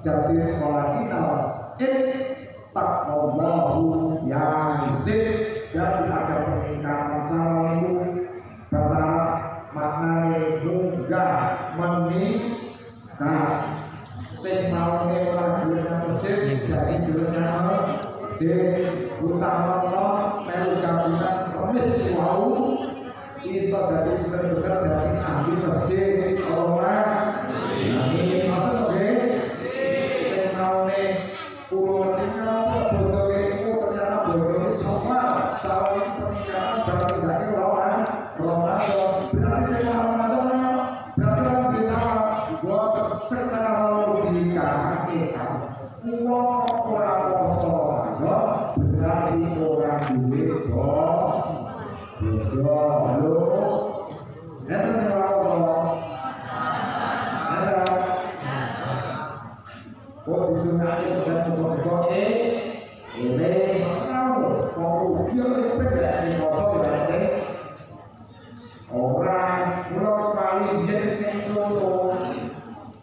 jadi walakinna taqallahu yazid. Dan ada peningkatan salamu bahasa maknanya munggah meningkat sing mau ora dunya masjid jadi dunya masjid utama melu kabutan komis wau iso dadi bener-bener dadi ahli masjid orang ini apa nggih sing mau ulun bodoh itu ternyata bodoh sama salah pernikahan berarti tidak Ramadan berarti saya Ramadan berarti orang bisa buat secara logika kita uang orang kosong berarti orang duit bodoh lo itu kok di dunia ini sudah bodoh ini mau dia beda sih kosong berarti orang pulau kali dia sing contoh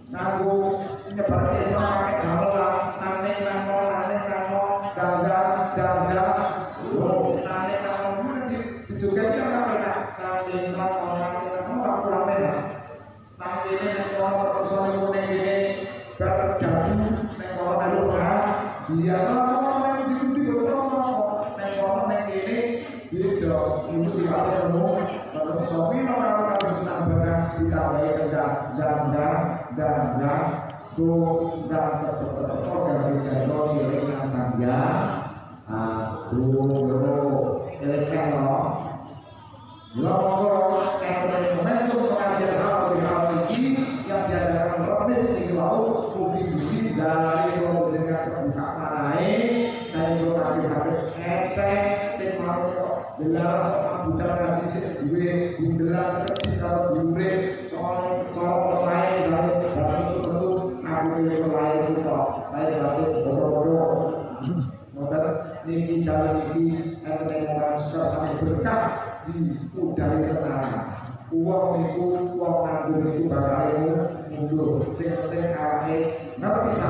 nanggung nyebar Islam pakai gamelan nane namo dagang nane namo dijoget apa beda nane namo aku rame dah nang ini nek ono persoalan ngene iki berjadu nek ono anu dia itu sifatnya umum. Kalau sofi orang harus nambahkan ditambahi kerja dan tuh dan cepet-cepet dari jadwal cilik yang saja elektron logo ekonomi momentum pengajian hal ini yang diadakan Robis di laut mungkin dari dengan terbuka lain saya juga sakit efek dilarang bukan kasih sedih bundelan seperti kalau diure soal lain saya harus sesuatu aku ini lain itu lain lagi bodoh motor ini dalam ini orang suka sampai berkah di udara tenang uang itu uang nganggur itu bakal mundur seperti awalnya nggak bisa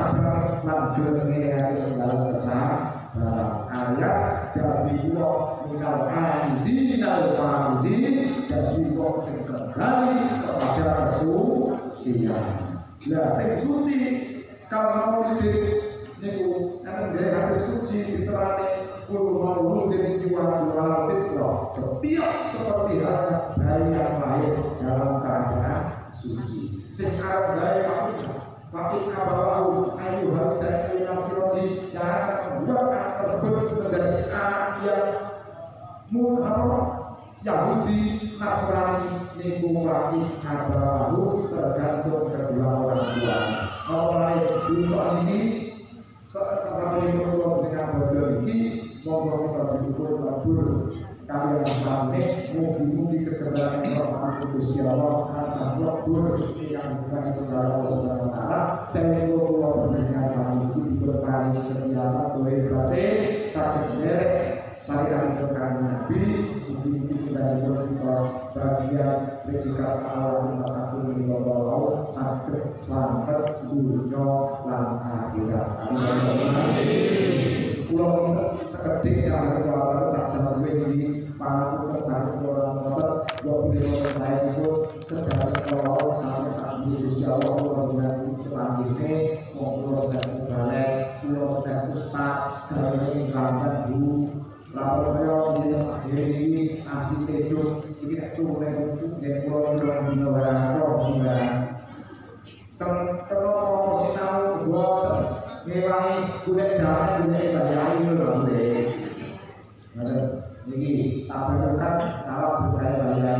lanjut ini lagi dalam kesah alias jadi uang minal aidi jadi uang sing kembali kepada kesucian. Lah sing suci kalau mau niku kan dia harus suci diterani kulo mau jadi jual fitrah setiap seperti halnya bayi yang lahir dalam keadaan suci. Sing arep gawe Fakir kabawahu ayu hal dan ilasiroti yang akan membuat anak tersebut menjadi anak yang Yahudi, Nasrani, niku fakir kabawahu tergantung kedua orang tua. Kalau lain dulu ini seperti itu dengan bodoh ini ngomong berdua kabur kalian sampai mungkin kecerdasan Al-Quran Kudus Allah dan sabur yang bukan itu dari Allah Subhanahu Wa Taala. Saya itu dengan sama itu berpaling setiap oleh berarti sakit derek saya akan Nabi mungkin kita juga bagian predikat Allah dan takut di bawah sakit selamat dunia dan akhirat. Pulau seketik yang berkuasa saja ini para pekerjaan orang motor dua saya itu secara kalau sampai kami insya Allah dengan selanjutnya mau proses balik proses start dari lambat dulu lalu ini asli itu ini mulai untuk dan pulau di negara kalau sinau buat ngewangi kulit darah kulit bayar itu loh deh. Jadi tabarkan kalau budaya bayar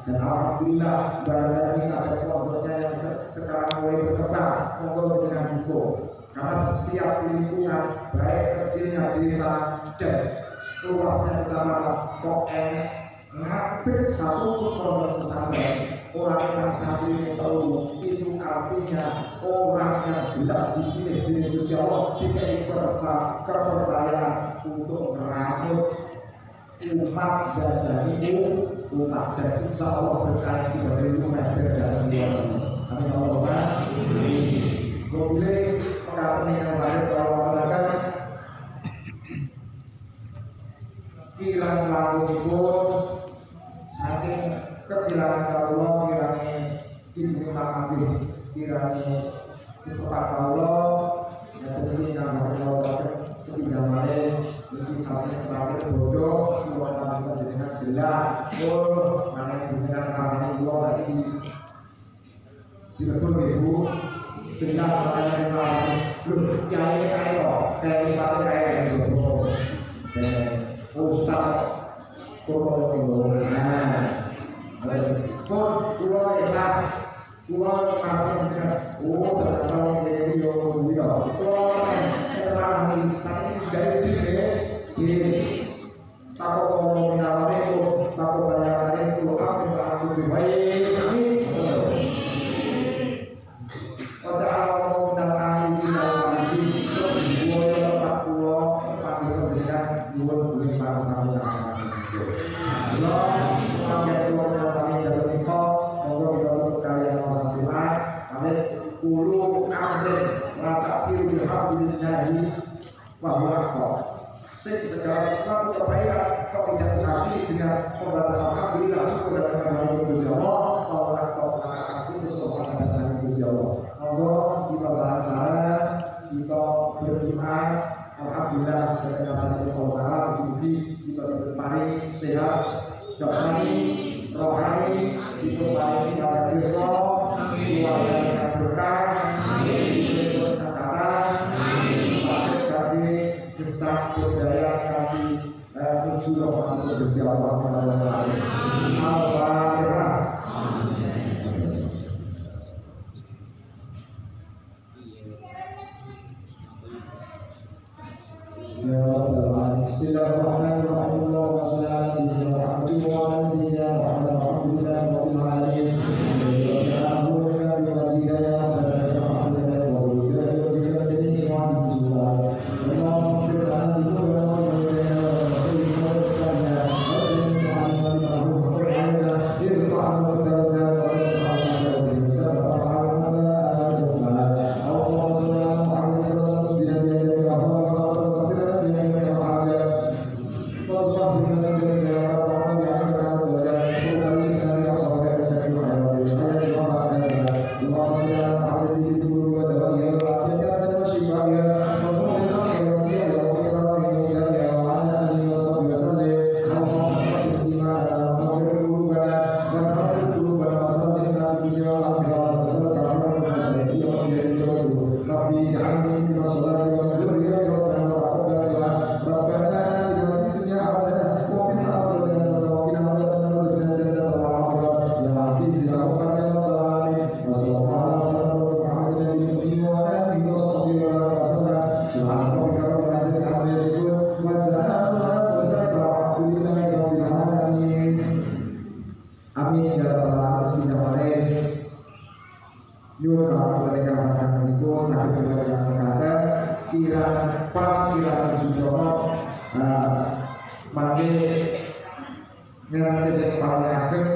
dan alhamdulillah budaya ini ada kelompoknya yang sekarang mulai berkembang monggo dengan buku karena setiap lingkungan baik kecilnya desa dan luasnya kecamatan kok ngambil satu pondok pesantren orang yang satu ini tahu itu artinya orang yang jelas dipilih di Gusti Allah diberi kepercayaan untuk merawat umat dan dari umat dan insya Allah berkait dari umat dan dari amin Allah. setelah Allah yang terjadi dalam Allah sepindah balik ini hasil terakhir bodoh dua kali dengan jelas mana dengan rasanya dua lagi tidak perlu ibu jelas makanya yang lain belum yang ini kayak misalnya kayak yang jodoh Ustaz Kurang nah pun pulau ikhlas pulau kasih ternyata menjadi yang dia pulau setelah ini dari di takut ngomong dalam itu takut banyak itu aku baik ini otak ngomong dalam ini dalam ini pulau tak pulau panggil kerja dua boleh para sahabat Allah pakai pulau kami dari Niko moga kita kalian mau sampai kami ulu kami rata pilih alhamdulillahi wahwakoh segala sesuatu kebaikan kau tidak hati dengan pembatasan alhamdulillah syukur dan kehadiran Gusti Allah Allah kau itu semua ada dari Gusti Allah moga kita saran-saran kita berdoa alhamdulillah dengan kasih Allah Taala kita diberi sehat jasmani rohani diberi pada desa keluarga yang berkah diberi kata-kata kesah budaya kami menuju rahmat Gusti Allah Taala. Al-Fatihah. Ya Allah, Bismillahirrahmanirrahim. Allahumma shalli ala sayyidina Muhammad wa ala sayyidina Muhammad alhamdulillah rabbil alamin. Mangke ngerti sing paling ageng